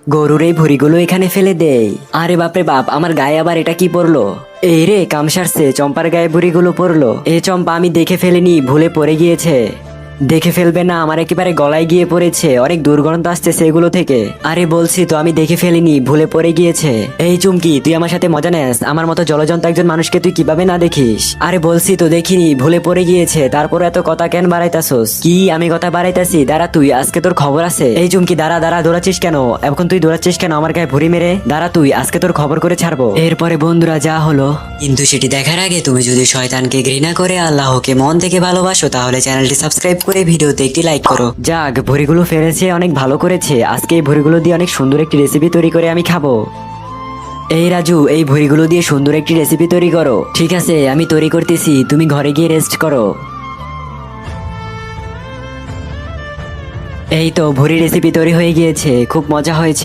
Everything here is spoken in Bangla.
গরুর এই ভুঁড়িগুলো এখানে ফেলে দেই। আরে বাপরে বাপ, আমার গায়ে আবার এটা কি পড়লো? এই রে, কাম সারছে, চম্পার গায়ে ভুঁড়িগুলো পড়লো। এ চম্পা, আমি দেখে ফেলিনি, ভুলে পড়ে গিয়েছে। দেখে ফেলবে না, আমার একেবারে গলায় গিয়ে পড়েছে, অনেক দুর্গন্ধ আসছে এগুলো থেকে। আরে বলছি তো, আমি দেখে ফেলিনি, ভুলে পড়ে গিয়েছে। এই চুমকি, তুই আমার সাথে মজা নেস? আমার মতো জলজন্ত একজন মানুষকে তুই কিভাবে না দেখিস? আরে বলছি তো দেখিনি, ভুলে পড়ে গিয়েছে, তারপর এত কথা কেন বাড়াইতাছস? কি আমি কথা বাড়াইতাছি? দাঁড়া, তুই আজকে তোর খবর আছে। এই চুমকি, দাঁড়া দাঁড়া, দৌড়াচ্ছিস কেন এখন? তুই দৌড়াচ্ছিস কেন আমার গায়ে ভুঁড়ি মেরে? দাঁড়া, তুই আজকে তোর খবর করে ছাড়বো। এরপরে বন্ধুরা যা হলো, কিন্তু সেটি দেখার আগে তুমি যদি শয়তানকে ঘৃণা করে আল্লাহকে মন থেকে ভালোবাসো, তাহলে চ্যানেলটি সাবস্ক্রাইব করে ভিডিওতে একটি লাইক করো। যাক, ভুঁড়িগুলো ফেলেছে, অনেক ভালো করেছে। আজকে এই ভুঁড়িগুলো দিয়ে অনেক সুন্দর একটি রেসিপি তৈরি করে আমি খাবো। এই রাজু, এই ভুঁড়িগুলো দিয়ে সুন্দর একটি রেসিপি তৈরি করো। ঠিক আছে, আমি তৈরি করতেছি, তুমি ঘরে গিয়ে রেস্ট করো। এই তো ভুঁড়ি রেসিপি তৈরি হয়ে গিয়েছে, খুব মজা হয়েছে।